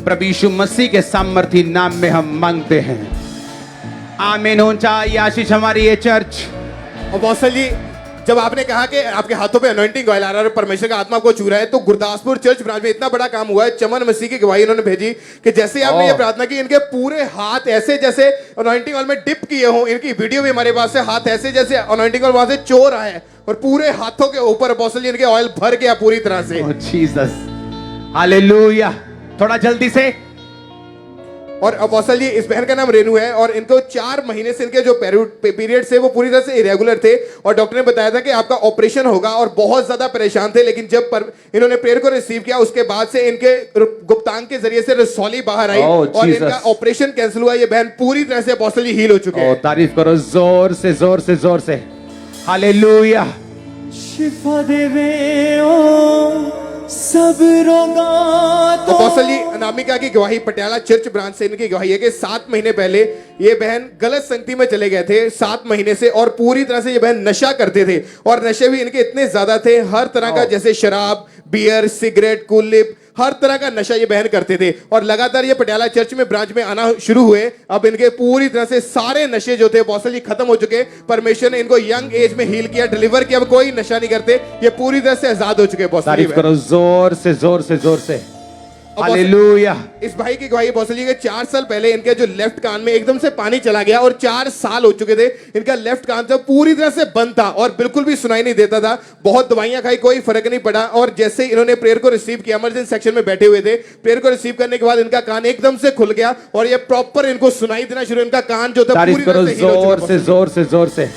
प्रभु यीशु मसीह के सामर्थी नाम में हम मांगते हैं, आमीन। ऊंचा ये आशीष हमारी ये चर्च। अपोस्टल जी, जब आपने कहा कि आपके हाथों पे अनॉइंटिंग ऑयल आ रहा है और परमेश्वर का आत्मा को छू रहा है, तो गुरदासपुर चर्च ब्रांच में इतना बड़ा काम हुआ है। चमन मसीह की गवाही उन्होंने भेजी कि जैसे ही आपने ये प्रार्थना की, इनके पूरे हाथ ऐसे जैसे अनॉइंटिंग ऑयल में डिप किए हों। इनकी वीडियो भी हमारे पास है, हाथ ऐसे जैसे अनॉइंटिंग ऑयल वहां से चोर आया है और पूरे हाथों के ऊपर अपोस्टल जी इनके ऑयल भर गया पूरी तरह से। Jesus, hallelujah. थोड़ा जल्दी से। और अपोस्टल जी, इस बहन का नाम रेनू है और इनको 4 महीने से इनके जो पीरियड थे वो पूरी तरह से इरेगुलर थे और डॉक्टर ने बताया था कि आपका ऑपरेशन होगा और बहुत ज्यादा परेशान थे। लेकिन जब इन्होंने प्रेयर को रिसीव किया, उसके बाद से इनके गुप्तांग के जरिए से रसौली बाहर आई और इनका ऑपरेशन कैंसिल हुआ। ये बहन पूरी तरह से अपोस्टल जी हील हो चुके हैं। तारीफ करो जोर से, जोर से, जोर से। हालेलुया। शिफा देवे ओ सब रोगा। तो अपोस्टल जी, अनामिका की गवाही पटियाला चर्च ब्रांच से इनकी गवाही है कि 7 महीने पहले ये बहन गलत संगति में चले गए थे 7 महीने से, और पूरी तरह से ये बहन नशा करते थे और नशे भी इनके इतने ज्यादा थे, हर तरह का, जैसे शराब, बियर, सिगरेट, कुलिप, हर तरह का नशा ये बहन करते थे। और लगातार ये पटियाला चर्च में ब्रांच में आना शुरू हुए। अब इनके पूरी तरह से सारे नशे जो थे अपोस्टल जी खत्म हो चुके। परमेश्वर ने इनको यंग एज में हील किया, डिलीवर किया। अब कोई नशा नहीं करते, ये पूरी तरह से आजाद हो चुके। तारीफ करो जोर से, जोर से, जोर से। हालेलुया। इस भाई की गवाही अपोस्टल जी के 4 साल पहले इनके जो लेफ्ट कान में एकदम से पानी चला गया और 4 साल हो चुके थे। इनका लेफ्ट कान तो पूरी तरह से बंद था और बिल्कुल भी सुनाई नहीं देता था। बहुत दवाइयां खाई, कोई फर्क नहीं पड़ा। और जैसे ही इन्होंने प्रेयर को रिसीव किया, इमरजेंसी सेक्शन में बैठे हुए थे, प्रेयर को रिसीव करने के बाद इनका कान एकदम से खुल गया और ये प्रॉपर इनको सुनाई देना शुरू। इनका कान जो था पूरी तरह से हील हो चुका। जोर से, जोर से, जोर से।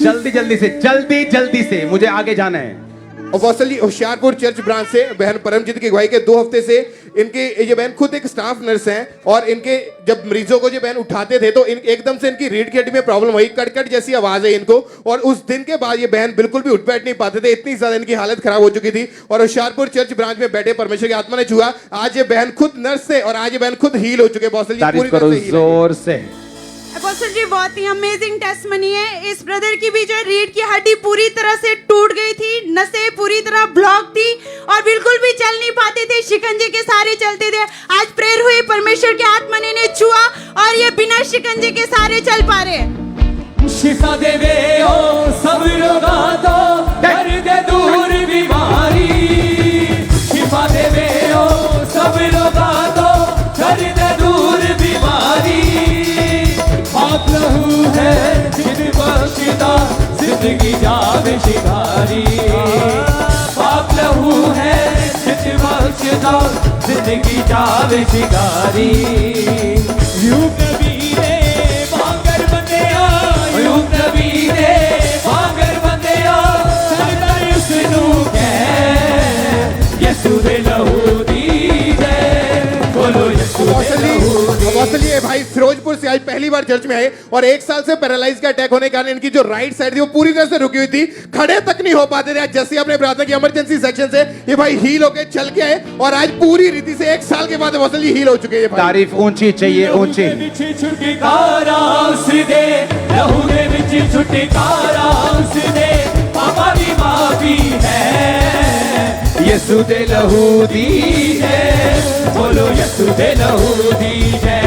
जल्दी जल्दी से, जल्दी जल्दी से, मुझे आगे जाना है। अपोस्टल जी, होशियारपुर चर्च ब्रांच से बहन परमजीत की गवाही के 2 हफ्ते से इनके, ये बहन खुद एक स्टाफ नर्स हैं और इनके जब मरीजों को ये बहन उठाते थे तो एकदम से इनकी रीढ़ की हड्डी में प्रॉब्लम हुई, कट जैसी आवाज है इनको। और उस दिन के बाद ये बहन बिल्कुल भी उठ बैठ नहीं पाते थे, इतनी ज्यादा इनकी हालत खराब हो चुकी थी। और होशियारपुर चर्च ब्रांच में बैठे परमेश्वर की आत्मा ने छुआ। आज ये बहन खुद नर्स थे और आज ये बहन खुद हील हो चुके। अपोस्टल जी, पूरी तरह से जोर से। अपोस्टल जी, बहुत ही अमेजिंग टेस्टमनी है। इस ब्रदर की भी जो रीढ़ की हड्डी पूरी तरह से टूट गई थी, नसें पूरी तरह ब्लॉक थी और बिल्कुल भी चल नहीं पाते थे, शिकंजे के सारे चलते थे। आज प्रेयर हुई, परमेश्वर के आत्मा ने छुआ और ये बिना शिकंजे के सारे चल पा रहे। शिफा देवे ओ सब रोगा तो दर्द दूर बीमारी। शिफा देवे ओ सब रोगा तो दर्द दूर बीमारी। पाप लहू है जिन बख्शिदा जिंदगी जावे शिकारी। पाप लहू है जिन बख्शिदा जिंदगी जावे शिकारी। यूं कबीरे बांगर बंदिया, यूं कबीरे बांगर बंदिया, सरदार उसनू कह यसू दे लहू दी जय, बोलो यसू दे लहू दी। अपोस्टल जी, भाई फिरोजपुर से आज पहली बार चर्च में आए और 1 साल से पैरालाइज का अटैक होने के कारण इनकी जो राइट साइड थी वो पूरी तरह से रुकी हुई थी, खड़े तक नहीं हो पाते थे। आज जैसे आपने प्रार्थना की इमरजेंसी सेक्शन से ये भाई हील होके चल के आए और आज पूरी रीति से 1 साल के बाद अपोस्टल जी हील हो चुके हैं। तारीफ ऊंची चाहिए, ऊंची। छुटकारा उस दे लहू दे विच, छुटकारा उस दे पापा दी माफी है। यसू दे लहू दी है, बोलो यसू दे लहू दी है।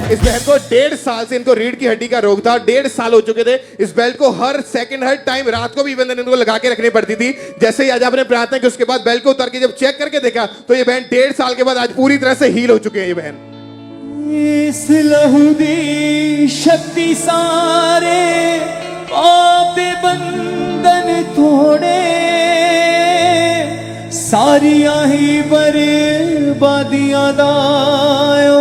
इस बहन को 1.5 साल से इनको रीढ़ की हड्डी का रोग था, 1.5 साल हो चुके थे। इस बेल्ट को हर सेकंड, हर टाइम, रात को भी इवन इनको लगा के रखनी पड़ती थी। जैसे ही आज आपने प्रार्थना की, उसके बाद बेल्ट को उतार के जब चेक करके देखा तो ये बहन 1.5 साल के बाद आज पूरी तरह से हील हो चुके हैं। ये बहन इस लहू दी शक्ति सारे पाप दे बंधन तोड़े, सारिया ही बर्बादियां दायो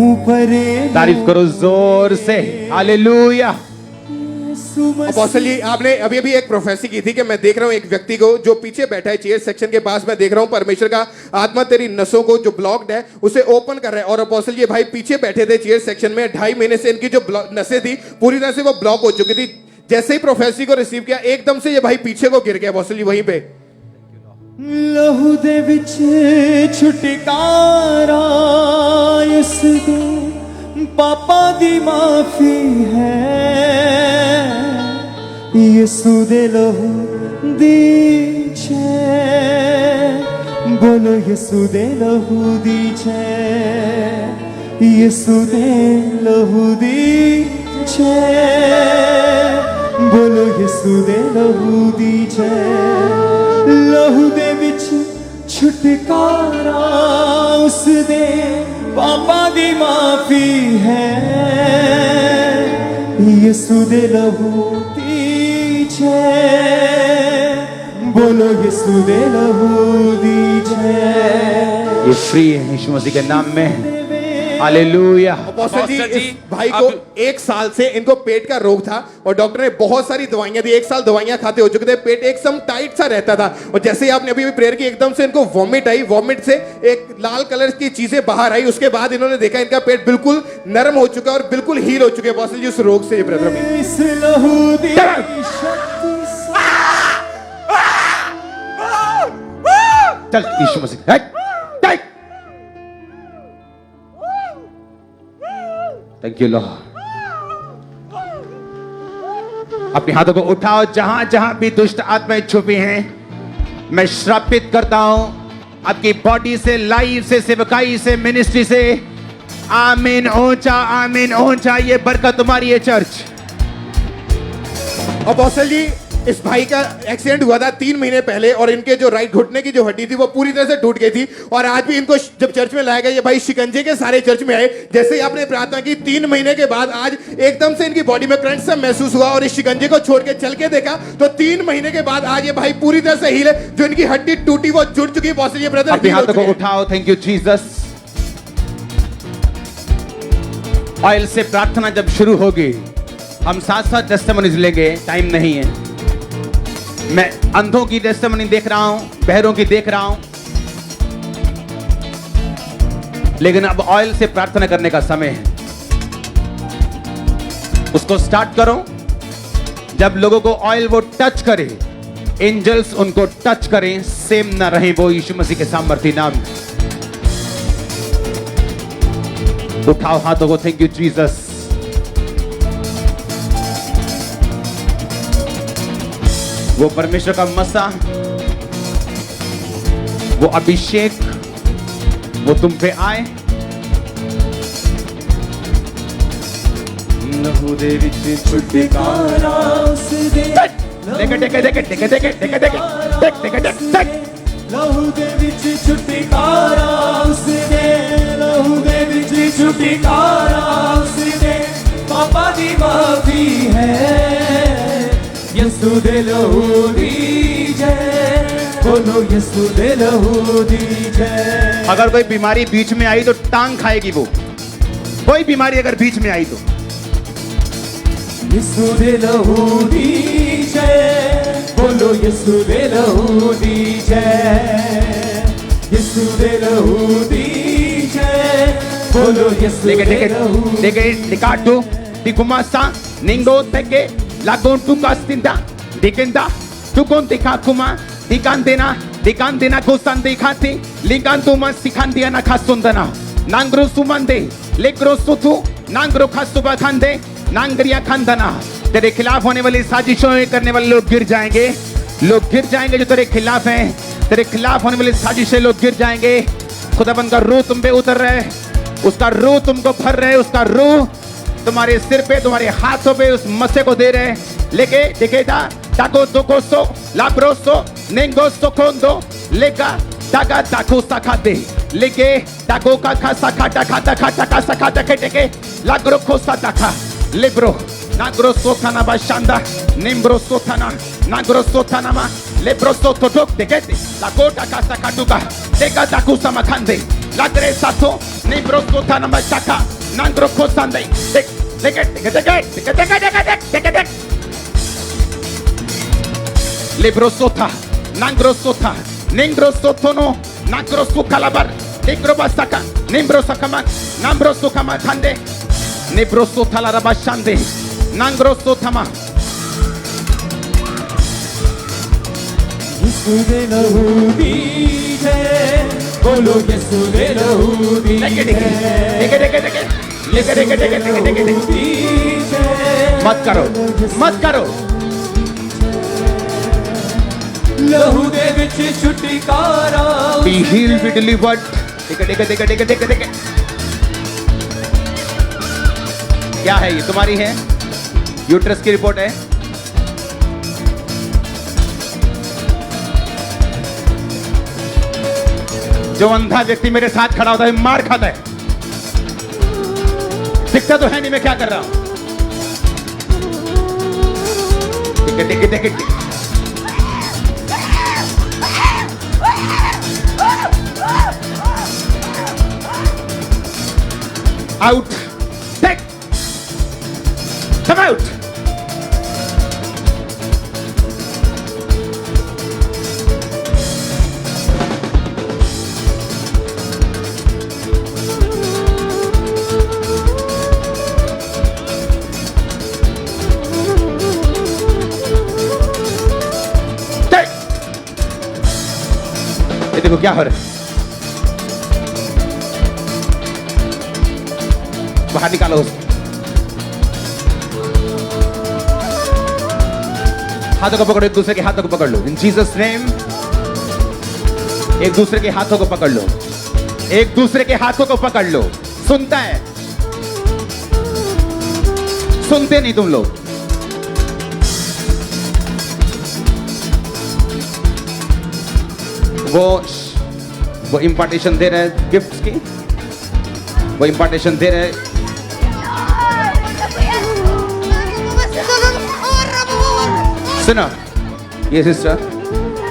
ऊपर। तारीफ करो जोर से। हालेलुया। अपोस्टल जी, आपने अभी अभी एक प्रोफेसी की थी कि मैं देख रहा हूं एक व्यक्ति को जो पीछे बैठा है चेयर सेक्शन के पास, मैं देख रहा हूं परमेश्वर का आत्मा तेरी नसों को जो ब्लॉक्ड है उसे ओपन कर रहा है। और अपोस्टल जी, भाई पीछे बैठे थे चेयर सेक्शन में, 2.5 महीने से इनकी जो नसें थी पूरी तरह से वो ब्लॉक हो चुकी थी। जैसे ही प्रोफेसी को रिसीव किया, एकदम से ये भाई पीछे को गिर गया अपोस्टल जी वहीं पे। लहू दे विच छुटकारा इसको पापा दी माफी है। यसू दे लहू दी जय, बोलो यीशु दे लहू दी छे, यीशु दे लहू दी छे, बोलो यीशु दे लहू दी छे, लहू दे विच छुटकारा उस दे पापा दी माफी है, यीशु दे लहू दी छे, बोलो यीशु दे लहू दी छे। ये फ्री है यीशु मसीह के नाम में। हालेलुया। अपोस्टल जी, इस भाई को 1 साल से इनको पेट का रोग था और डॉक्टर ने बहुत सारी दवाइयां दी। 1 साल दवाइयां खाते हो चुके थे, पेट एकदम टाइट सा रहता था और जैसे ही आपने अभी भी प्रेयर की एकदम से इनको वॉमिट आई, वॉमिट से एक लाल कलर की चीजें बाहर आई। उसके बाद इन्होंने देखा इनका पेट बिल्कुल नरम हो चुका है और बिल्कुल हील हो चुके हैं अपोस्टल जी उस रोग से। ब्रदर अभी इस लहू दी शक्ति से चल यीशु मसीह हट, हट। Thank you Lord. अपने हाथों को उठाओ। जहां जहां भी दुष्ट आत्माएं छुपी हैं, मैं श्रापित करता हूं आपकी बॉडी से, लाइफ से, सेवकाई से, मिनिस्ट्री से। आमीन ऊंचा, आमीन ऊंचा। ये बरकत तुम्हारी है चर्च। अपोस्टल जी, इस भाई का एक्सीडेंट हुआ था 3 महीने पहले और इनके जो राइट घुटने की जो हड्डी थी वो पूरी तरह से टूट गई थी और आज भी इनको जब चर्च में लाया गया, ये भाई शिकंजे के सारे चर्च में आए। जैसे ही आपने प्रार्थना की 3 महीने के बाद आज एकदम से इनकी बॉडी में करंट सा महसूस हुआ और इस शिकंजे को छोड़ के चल के देखा तो 3 महीने के बाद आज ये भाई पूरी तरह से हील है। जो इनकी हड्डी टूटी वो जुड़ चुकी है। पॉसिबल ब्रदर अपने हाथों को उठाओ। Thank you Jesus. ऑयल से प्रार्थना जब शुरू होगी हम साथ साथ टेस्टिमनीज लेंगे, टाइम नहीं है। मैं अंधों की टेस्टिमनी देख रहा हूं, बहरों की देख रहा हूं, लेकिन अब ऑयल से प्रार्थना करने का समय है। उसको स्टार्ट करो। जब लोगों को ऑयल वो टच करे, एंजल्स उनको टच करें, सेम ना रहे वो यीशु मसीह के सामर्थी नाम में। उठाओ हाथों को। Thank you Jesus. वो परमेश्वर का मसा, वो अभिषेक वो तुम पे आए। लहू दे विच छुटकारा उस दे, देखे देखे देखे देखे देखे देखे देखे देखे देखे। लहू दे विच छुटकारा उस दे, लहू दे विच छुटकारा उस दे, पापा दी माफी है, यीशु दे लहू दी जय, बोलो यीशु दे लहू दी जय। अगर कोई बीमारी बीच में आई तो टांग खाएगी वो। कोई बीमारी अगर बीच में आई तो यीशु दे लहू दी जय, बोलो यीशु दे लहू दी जय, यीशु दे लहू दी जय, बोलो यीशु देखे दे देखे लहू देखे दिकाटो दिकुमासा निंगो तेके लागोन तुकास्तिंदा दिकेंदा तुकोन दिकाकुमा दिकान देना कोसान दिखाते लिंगान तुमा सिखान दिया ना खासुंदना नांग्रो सुमंदे लेग्रो सुथु नांग्रो खासुबा खांदे नांगरिया खानदना। तेरे खिलाफ होने वाली साजिशों करने वाले लोग गिर जाएंगे। लोग गिर जाएंगे जो तेरे खिलाफ हैं। तेरे खिलाफ होने वाली साजिशें लोग गिर जाएंगे। खुदाबंद का रूह तुम पे उतर रहा है, उसका रूह तुमको भर रहे, उसका रूह तुम्हारे सिर पे, तुम्हारे हाथों पे उस मसे को दे रहे। लेके देखेगा ताको दोकोसो लाब्रोसो नेंगोसो कोंदो लेगा तागा ताको साखाते लेके ताको का खा साखाटा खाता खाता का साखाटा केटेके लाग्रो कोसा ताका लेब्रो नाग्रो सोथाना बाशांदा निम्ब्रो सोथाना नाग्रो सोथाना मा लेब्रो सोथो डोक देखेते लागोटा का साखाटुका देगा ताको समाखांदे लाद्रे साथो निम्ब्रो सोथाना बाशाका नाग्रो कोसांदे देख लेके देख Lebrosota, Nangrosota, Nengrosotono, Nagrosukalabar, Negrobasaka, Nembrosakaman, Nambrosukamathande, Nebrosotalarabashande, Nangrosotama. यीशु दे लहू दी जय, बोलो यीशु दे लहू दी जय, मत करो, मत करो। लहू दे विच छुटकारा Be healed, be delivered. देखे। क्या है ये? तुम्हारी है? यूट्रस की रिपोर्ट है? जो अंधा व्यक्ति मेरे साथ खड़ा होता है मार खाता है। दिखता तो है नहीं मैं क्या कर रहा हूं। देखे। Out. Take. Come out. Take. ये देखो क्या हो रहा है। बाहर निकालो उसको। हाथों को पकड़ो, एक दूसरे के हाथों को पकड़ लो। इन जीसस नेम एक दूसरे के हाथों को पकड़ लो। एक दूसरे के हाथों को पकड़ लो। सुनता है? सुनते नहीं तुम लोग। वो इंपार्टेशन दे रहे हैं गिफ्ट्स की। वो इंपार्टेशन दे रहे हैं। सुनो ये सिस्टर,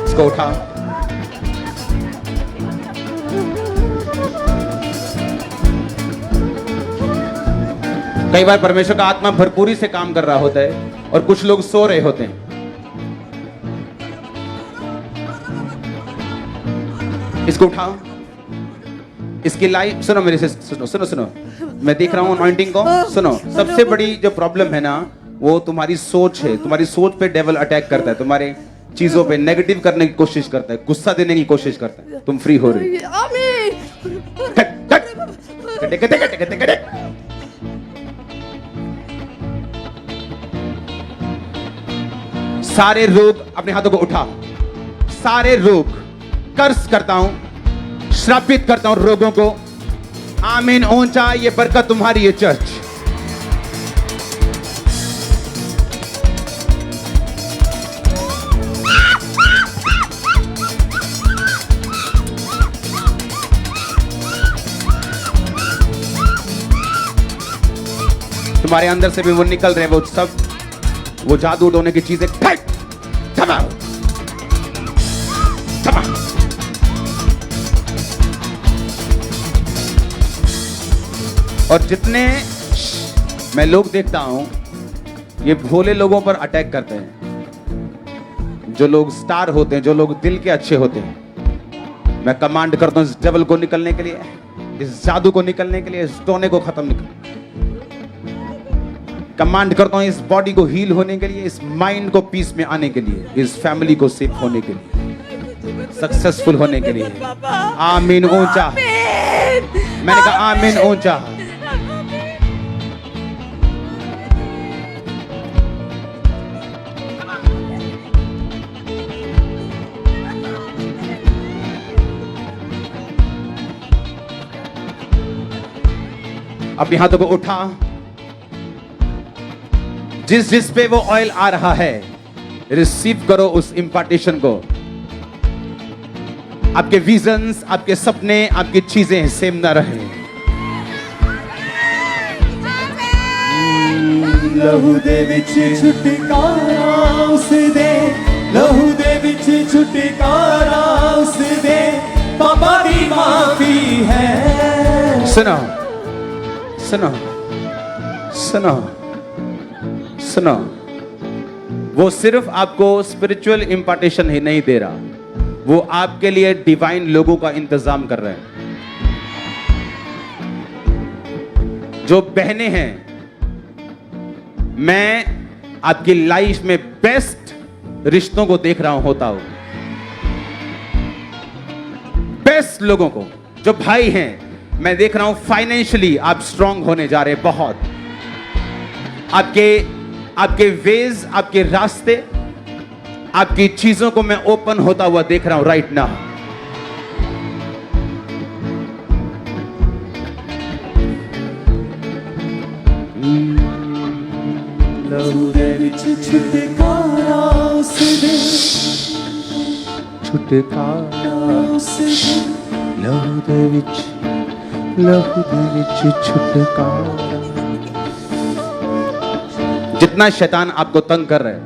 इसको उठाओ। कई बार परमेश्वर का आत्मा भरपूरी से काम कर रहा होता है और कुछ लोग सो रहे होते हैं। इसको उठाओ। इसकी लाइफ सुनो मेरे से, सुनो। मैं देख रहा हूं अनॉइंटिंग को। सुनो, सबसे बड़ी जो प्रॉब्लम है ना वो तुम्हारी सोच है। तुम्हारी सोच पे डेविल अटैक करता है, तुम्हारे चीजों पे नेगेटिव करने की कोशिश करता है, गुस्सा देने की कोशिश करता है। तुम फ्री हो रहे सारे रोग अपने हाथों को उठा। सारे रोग कर्स करता हूं, श्रापित करता हूं रोगों को। आमीन। ऊंचा ये बरकत तुम्हारी है चर्च। तुम्हारे अंदर से भी वो निकल रहे, वो सब वो जादू उड़ोने की चीजें और जितने मैं लोग देखता हूं ये भोले लोगों पर अटैक करते हैं। जो लोग स्टार होते हैं, जो लोग दिल के अच्छे होते हैं, मैं कमांड करता हूं इस डेविल को निकलने के लिए, इस जादू को निकलने के लिए, इस टोने को खत्म कमांड करता हूं इस बॉडी को हील होने के लिए, इस माइंड को पीस में आने के लिए, इस फैमिली को सेफ होने के लिए, सक्सेसफुल होने के लिए। आमीन। ऊंचा। मैंने कहा आमीन। ऊंचा। अपने हाथों को उठा। जिस पे वो ऑयल आ रहा है रिसीव करो उस इंपार्टेशन को। आपके विजन्स, आपके सपने, आपकी चीजें सेम ना रहे। लहू दे विच छुटकारा उस दे, लहू दे विच छुटकारा उस दे, पापा दी माफी है। सुनो सुनो सुनो सुनो, वो सिर्फ आपको स्पिरिचुअल इंपार्टेशन ही नहीं दे रहा, वो आपके लिए डिवाइन लोगों का इंतजाम कर रहे हैं। जो बहनें हैं, मैं आपकी लाइफ में बेस्ट रिश्तों को देख रहा होता हूं, बेस्ट लोगों को। जो भाई हैं, मैं देख रहा हूं फाइनेंशियली आप स्ट्रांग होने जा रहे हैं। बहुत आपके वेज, आपके रास्ते आपकी चीजों को मैं ओपन होता हुआ देख रहा हूं राइट नाउ। लहू दे विच छुटकारा उस दे, छुटकारा उस दे। लहू दे विच छुटकारा। जितना शैतान आपको तंग कर रहा है,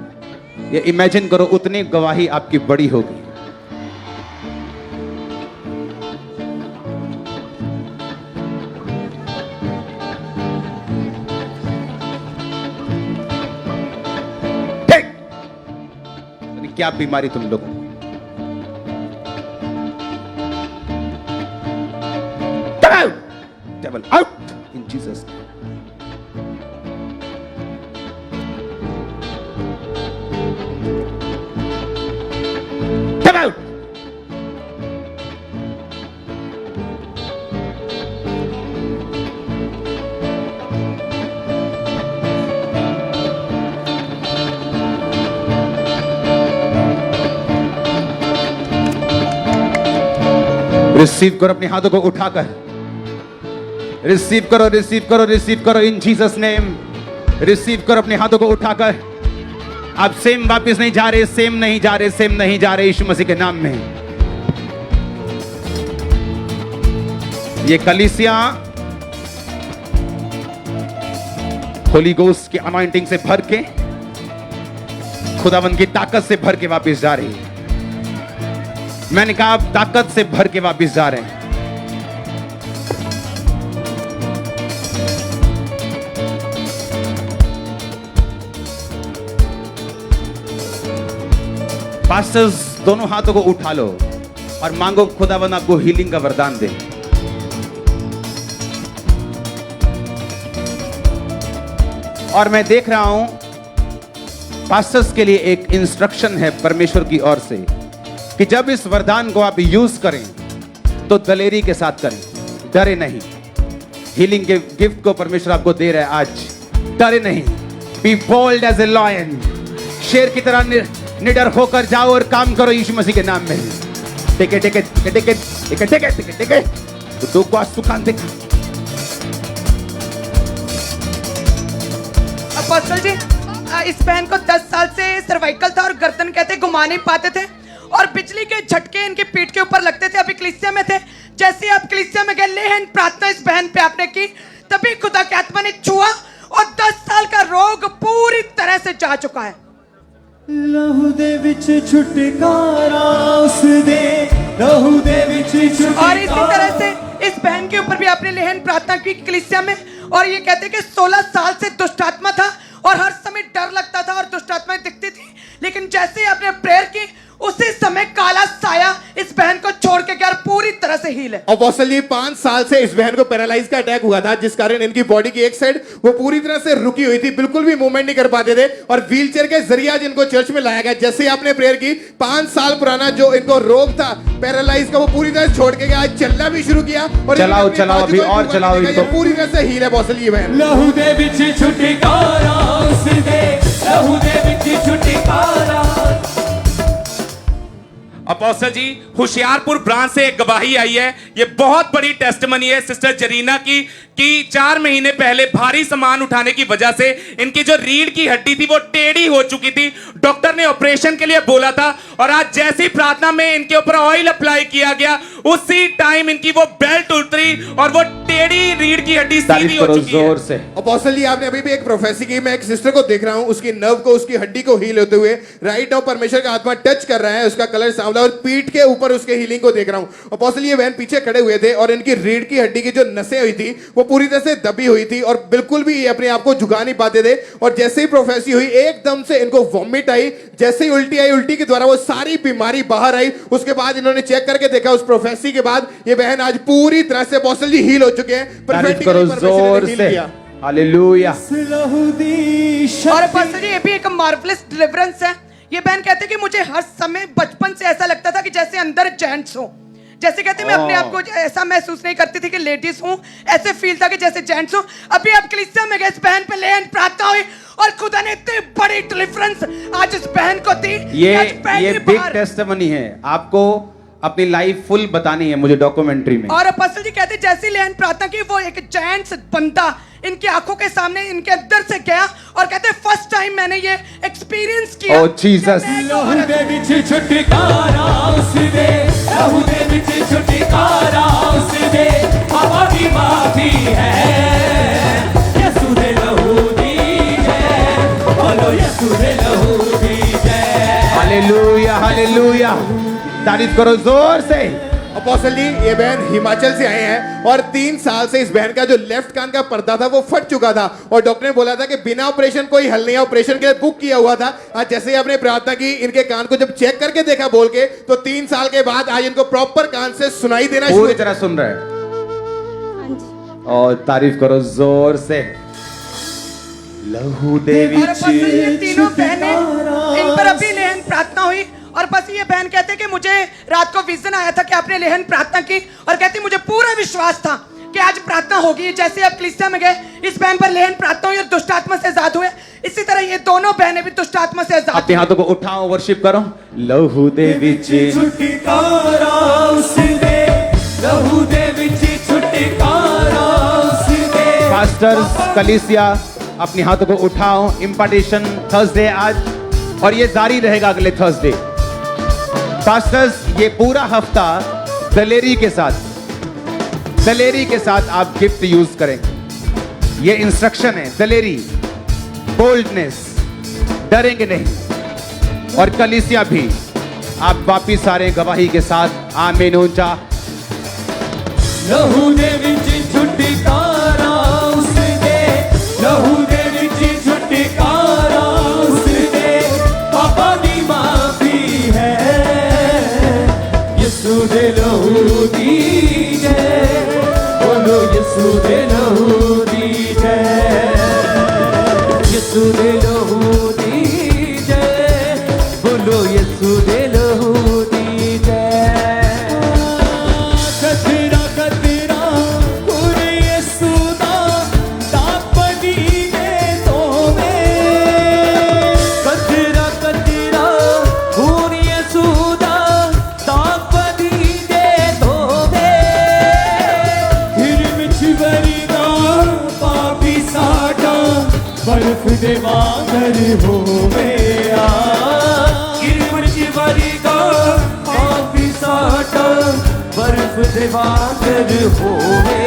ये इमेजिन करो उतनी गवाही आपकी बड़ी होगी। क्या बीमारी तुम लोगों को? Devil out in Jesus name. Come out. Receive करो अपने हाथों को उठाकर, रिसीव करो, रिसीव करो, रिसीव करो इन जीसस नेम। रिसीव करो अपने हाथों को उठाकर। आप सेम वापस नहीं जा रहे, सेम नहीं जा रहे, सेम नहीं जा रहे यीशु मसीह के नाम में। ये कलीसिया होली गोस्ट की अनॉइंटिंग से भर के, खुदावंद की ताकत से भर के वापस जा रही है। मैंने कहा आप ताकत से भर के वापस जा रहे हैं। पास्टर्स दोनों हाथों को उठा लो और मांगो खुदावंद आपको हीलिंग का वरदान दे। और मैं देख रहा हूं पास्टर्स के लिए एक इंस्ट्रक्शन है परमेश्वर की ओर से कि जब इस वरदान को आप यूज करें तो दलेरी के साथ करें, डरे नहीं। हीलिंग के गिफ्ट को परमेश्वर आपको दे रहा है आज, डरे नहीं। Be bold as a lion, शेर की तरह निडर होकर जाओ और काम करो यीशु मसीह के नाम में। टेके टेके टेके टेके टेके टेके टेके टेके तो को सुकान देखा। अपोस्टल जी, इस बहन को 10 साल से सर्वाइकल था और गर्दन कहते घुमा नहीं पाते थे और बिजली के झटके इनके पीठ के ऊपर लगते थे। अभी कलीसिया में थे, जैसे आप कलीसिया में गए लेहन प्रार्थना इस बहन पे आपने की, तभी खुदा की आत्मा ने छुआ और 10 साल का रोग पूरी तरह से जा चुका है। लहू दे विच छुटकारा उस दे, लहू दे विच छुटकारा। और इसी तरह से इस बहन के ऊपर भी आपने लेहन प्रार्थना की कलीसिया में, और ये कहते कि 16 साल से दुष्ट आत्मा था और हर समय डर लगता था और दुष्ट आत्माएं दिखती थी, लेकिन जैसे ही आपने प्रेयर की उसी समय काला साया इस बहन को छोड़ के गया, पूरी तरह से हील है। अपोस्टल जी 5 साल से इस बहन को पैरालाइज का अटैक हुआ था, जिस कारण इनकी बॉडी की एक साइड वो पूरी तरह से रुकी हुई थी, बिल्कुल भी मूवमेंट नहीं कर पाते थे और व्हीलचेयर के जरिए आज इनको चर्च में लाया गया। जैसे आपने प्रेयर की, 5 साल पुराना जो इनको रोग था पैरालाइज का, वो पूरी तरह छोड़ के गया, आज चलना भी शुरू किया और चलाओ चलाओ अभी और चलाओ इनको। पूरी तरह से हील है अपोस्टल जी बहन। लहू दे विच छुटकारा उस दे, लहू दे विच छुटकारा। अपोस्टल जी, होशियारपुर ब्रांच से एक गवाही आई है, ये बहुत बड़ी टेस्टमनी है सिस्टर जरीना की, कि 4 महीने पहले भारी सामान उठाने की वजह से इनकी जो रीढ़ की हड्डी थी वो टेढ़ी हो चुकी थी। डॉक्टर ने ऑपरेशन के लिए बोला था और आज जैसी प्रार्थना में इनके ऊपर ऑयल अप्लाई किया गया, उसी टाइम इनकी वो बेल्ट उतरी और वो टेढ़ी रीढ़ की हड्डी सीधी हो चुकी है। से अपोस्टल जी, आपने अभी भी एक प्रोफेसी की। मैं एक सिस्टर को देख रहा हूं, उसकी नर्व को, उसकी हड्डी को हील होते हुए राइट नाउ परमेश्वर का आत्मा टच कर रहा है। उसका कलर सांवला और पीठ के ऊपर उसके हीलिंग को देख रहा हूं। अपोस्टल ये बहन पीछे खड़े हुए थे और इनकी रीढ़ की हड्डी की जो नसें हुई थी वो पूरी तरह से दबी हुई थी और बिल्कुल भी ये अपने आप को झुका नहीं पाते थे। और जैसे ही प्रोफेसी हुई एकदम से इनको वॉमिट आई, जैसे ही उल्टी आई, उल्टी के द्वारा वो सारी बीमारी बाहर आई। उसके बाद इन्होंने चेक करके देखा, उस प्रोफेसी के बाद ये बहन आज पूरी तरह से अपोस्टल जी हील हो चुके हैं। तारीफ करो जोर से, हालेलुया। और अपोस्टल जी, ये भी एक मार्वलस डिलीवरेंस है। ये बहन कहते कि मुझे हर समय बचपन से ऐसा लगता था कि जैसे अंदर जेंट्स हो, जैसे कहते मैं अपने आप को ऐसा महसूस नहीं करती थी कि लेडीज हूँ, ऐसे फील था कि जैसे जेंट्स हूँ। अभी आप कलीसिया में गए, इस बहन पे ले हैंड प्रार्थना हुई और खुदा ने इतनी बड़ी डिलीवरेंस आज इस बहन को दी। ये बिग टेस्टिमनी है, आपको अपनी लाइफ फुल बतानी है मुझे डॉक्यूमेंट्री में। और अपोस्टल जी कहते जैसी ले हैंड प्रार्थना की, वो एक जेंट्स बंदा इनकी आंखों के सामने इनके अंदर से गया और कहते फर्स्ट टाइम मैंने ये एक्सपीरियंस किया। ओह जीसस, लहू दे विच छुटकारा उस दे, लहू दे विच छुटकारा उस दे, पापा दी माफी है, यसू दे लहू दी जय, बोलो यसू दे लहू दी जय। हालेलुया हालेलुया, तारीफ करो जोर से। अपोस्टल जी, ये बहन हिमाचल से आए हैं और 3 साल से इस बहन का जो लेफ्ट कान का पर्दा था वो फट चुका था और डॉक्टर ने बोला था कि बिना ऑपरेशन कोई हल नहीं है, ऑपरेशन के लिए बुक किया हुआ था। आज जैसे ही आपने प्रार्थना की, इनके कान को जब चेक करके देखा बोल के, तो 3 साल के बाद आज इनको प्रॉपर कान से सुनाई देना शुरू। पूरी तरह सुन रहे हैं और तारीफ करो जोर से। लहू देवी और बस ये तीनों बहनें, इन पर अभी लेहन प्रार्थना हुई और बस ये बहन कहते हैं कि मुझे रात को विजन आया था कि आपने लेहन प्रार्थना की और कहती मुझे पूरा विश्वास था कि आज प्रार्थना होगी। जैसे आप कलीसिया में गए, इस बहन पर लेहन प्रार्थना हुई और दुष्ट आत्मा से आजाद हुए। इसी तरह ये दोनों बहनें भी दुष्ट आत्मा से आजाद। अपने हाथों को उठाओ, वर्शिप करो। लहू देवी छुटकारा उस दे, लहू दे विच छुटकारा उस दे। पास्टर्स कलीसिया, अपने हाथों को उठाओ। इम्पार्टेशन थर्सडे आज और ये जारी रहेगा अगले थर्सडे। पास्टर्स, ये पूरा हफ्ता दलेरी के साथ आप गिफ्ट यूज करें। ये इंस्ट्रक्शन है, दलेरी, बोल्डनेस, डरेंगे नहीं। और कलीसिया भी आप वापिस आ रहे गवाही के साथ। आमीन ऊंचा। लहू दे विच छुटकारा उस दे, लहू दे विच छुटकारा उस दे, पापा दी माफी है, यसू दे लहू दी जय, बोलो यसू दे लहू दी जय, यसू दे लहू दी जय, बोलो यसू दे लहू दी जय। कतरा कतरा पूरे यसू दा तापनी दे तोवे, कतरा कतरा पूरे यसू दा तापनी दे तोवे, फिर विच वरीदा पापी साडा बर्फ दे वांगर होवे आ, फिर विच वरीदा पापी साडा बर्फ दे वांगर होवे,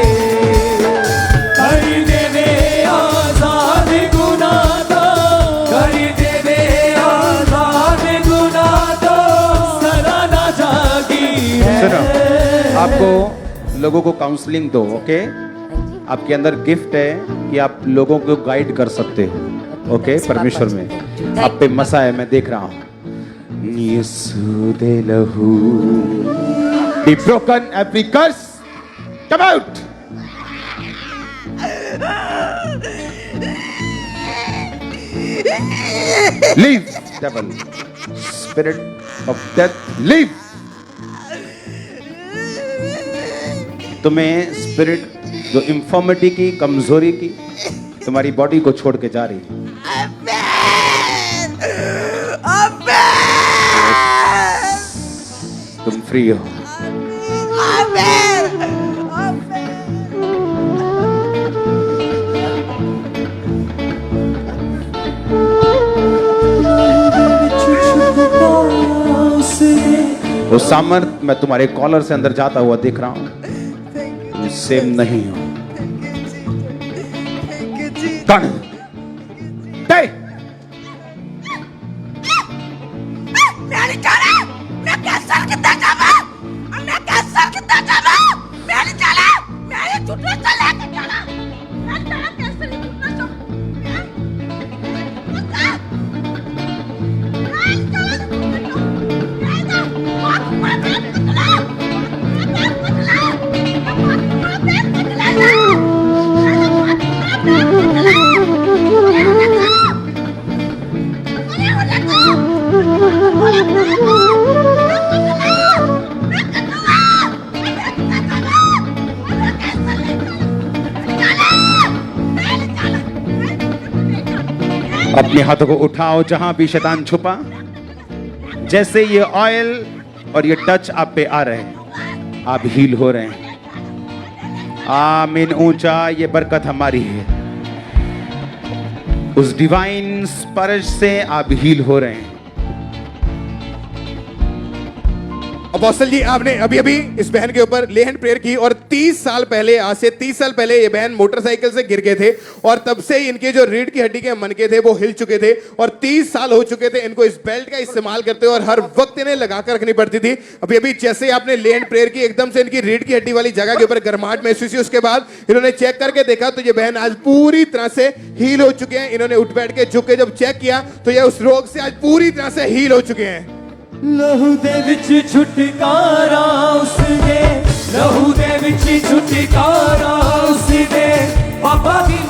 कर देवे आजाद गुनाह दा, कर देवे आजाद गुनाह दा, सदा ना जागी है। सुनो, आपको लोगों को काउंसलिंग दो, ओके? आपके अंदर गिफ्ट है कि आप लोगों को गाइड कर सकते हो, ओके? परमेश्वर में आप पे मसा है, मैं देख रहा हूँ। यीशु दे लहू, be broken every curse, come out. Leave, devil, spirit of death, leave. तुम्हें स्पिरिट जो इंफॉर्मिटी की, कमजोरी की, तुम्हारी बॉडी को छोड़ के जा रही है। तुम फ्री हो। वो सामर्थ मैं तुम्हारे कॉलर से अंदर जाता हुआ देख रहा हूं। तुम सेम नहीं हो। कौन? अपने हाथों को उठाओ जहां भी शैतान छुपा। जैसे ये ऑयल और ये टच आप पे आ रहे हैं, आप हील हो रहे हैं। आमीन। ऊंचा, ये बरकत हमारी है। उस डिवाइन स्पर्श से आप हील हो रहे हैं। अपोस्टल जी, आपने अभी अभी इस बहन के ऊपर ले हैंड प्रेयर की और 30 साल पहले, आज से 30 साल पहले ये बहन मोटरसाइकिल से गिर गए थे और तब से इनके जो रीढ़ की हड्डी के मनके थे वो हिल चुके थे और 30 साल हो चुके थे इनको इस बेल्ट का इस्तेमाल करते हुए और हर वक्त इन्हें लगा कर रखनी पड़ती थी। अभी अभी जैसे आपने ले हैंड प्रेयर की, एकदम से इनकी रीढ़ की हड्डी वाली जगह के ऊपर गर्माहट महसूस हुई। उसके बाद इन्होंने चेक करके देखा तो ये बहन आज पूरी तरह से हील हो चुके हैं। इन्होंने उठ बैठ के झुक के जब चेक किया तो ये उस रोग से आज पूरी तरह से हील हो चुके हैं। लहू दे विच छुटकारा उसने, लहू दे विच छुटकारा उसने, पापा दी।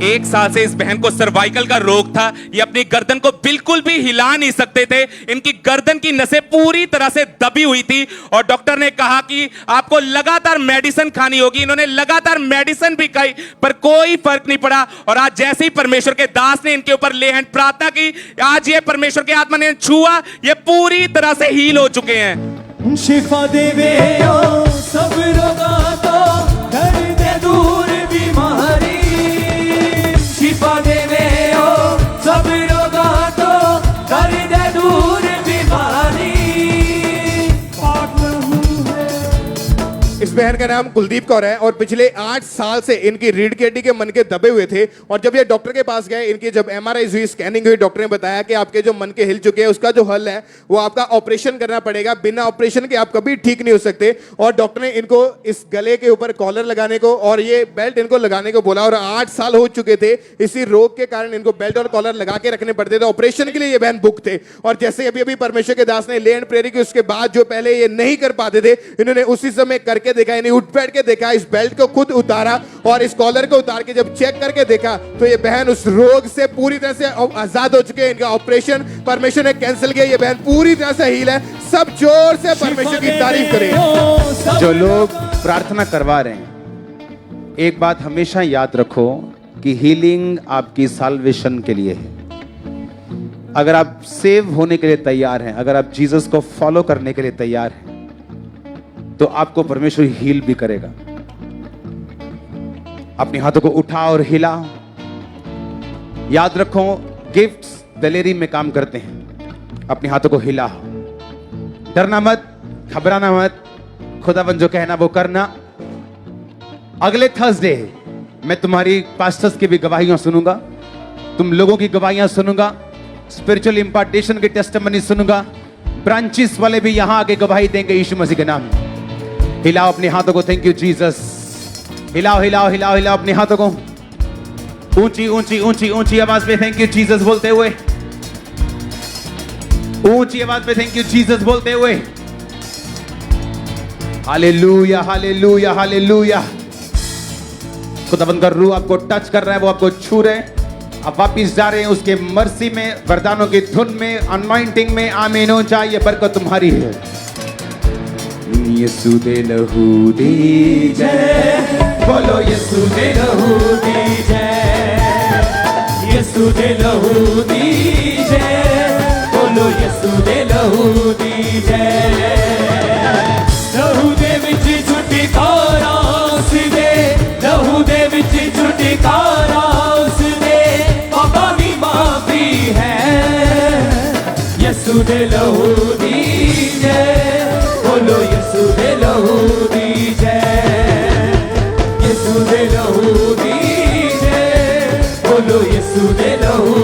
1 साल से इस बहन को सर्वाइकल का रोग था। ये अपनी गर्दन को बिल्कुल भी हिला नहीं सकते थे। इनकी गर्दन की नसें पूरी तरह से दबी हुई थी और डॉक्टर ने कहा कि आपको लगातार मेडिसिन खानी होगी। इन्होंने लगातार मेडिसिन भी खाई पर कोई फर्क नहीं पड़ा। और आज जैसे ही परमेश्वर के दास ने इनके ऊपर ले हैंड प्रार्थना की, आज ये परमेश्वर के आत्मा ने छुआ, ये पूरी तरह से हील हो चुके हैं। शिफा देवे ओ सब रोगा तो कर दे दूर बीमारी, शिफा देवे ओ सब रोगा तो कर दे दूर बीमारी। इस बहन का नाम कुलदीप कौर है और पिछले 8 साल से इनकी रीढ़ की हड्डी के मनके दबे हुए थे और जब ये डॉक्टर के पास गए, इनकी जब MRI हुई, स्कैनिंग हुई, डॉक्टर ने बताया कि आपके जो मनके हिल चुके हैं उसका जो हल है वो आपका ऑपरेशन करना पड़ेगा। बिना ऑपरेशन के आप कभी ठीक नहीं हो सकते। और डॉक्टर ने इनको इस गले के ऊपर कॉलर लगाने को और ये बेल्ट इनको लगाने को बोला और 8 साल हो चुके थे। इसी रोग के कारण इनको बेल्ट और कॉलर लगा के रखने पड़ते थे। ऑपरेशन के लिए ये बहन बुक थे और जैसे अभी अभी परमेश्वर के दास ने ले हैंड प्रेयर की, उसके बाद जो पहले ये नहीं कर पाते थे, इन्होंने उसी समय करके देखा, इन्हें उठ बैठ के देखा, इस बेल्ट को खुद उतारा और इस कॉलर को उतार के जब चेक करके देखा तो ये बहन उस रोग से पूरी तरह से आजाद हो चुके हैं। इनका ऑपरेशन परमेश्वर ने कैंसिल किया। ये बहन पूरी तरह से हील है। सब जोर से परमेश्वर की तारीफ करें। जो लोग प्रार्थना करवा रहे हैं, एक बात हमेशा याद रखो कि हीलिंग आपकी साल्वेशन के लिए है। अगर आप सेव होने के लिए तैयार हैं, अगर आप जीसस को फॉलो करने के लिए तैयार हैं, तो आपको परमेश्वर हील भी करेगा। अपने हाथों को उठाओ और हिलाओ। याद रखो, गिफ्ट्स दलेरी में काम करते हैं। अपने हाथों को हिलाओ। डरना मत, घबराना मत, खुदावन जो कहना वो करना। अगले थर्सडे मैं तुम्हारी पास्टर्स की भी गवाहियां सुनूंगा, तुम लोगों की गवाहियां सुनूंगा, स्पिरिचुअल इंपार्टेशन की टेस्टिमनी सुनूंगा। ब्रांचेस वाले भी यहां आके गवाही देंगे यीशु मसीह के नाम में। हिलाओ अपने हाथों को। Thank you Jesus. हिलाओ हिलाओ हिलाओ हिलाओ अपने हाथों को ऊंची ऊंची ऊंची ऊंची आवाज में थैंक यू जीसस बोलते हुए, ऊंची आवाज में थैंक यू जीसस बोलते हुए। Hallelujah hallelujah hallelujah. खुदावंद का रूह आपको टच कर रहा है, वो आपको छू रहे हैं। आप वापिस जा रहे हैं उसके मर्सी में, वरदानों की धुन में, अनॉइंटिंग में। आमीन हो जाए। ये बरकत तुम्हारी है। यीशु दे लहू दी जय, बोलो यीशु दे लहू दी जय, यीशु दे लहू दी जय, बोलो यीशु दे लहू दी जय। लहू दे विच छुटकारा उसदे, लहू दे विच छुटकारा उसदे, पापा दी माफी है। यीशु दे लहू दी जय, बोलो यीशु दे लहू दी जय, यीशु दे लहू दी जय, बोलो यीशु दे लहू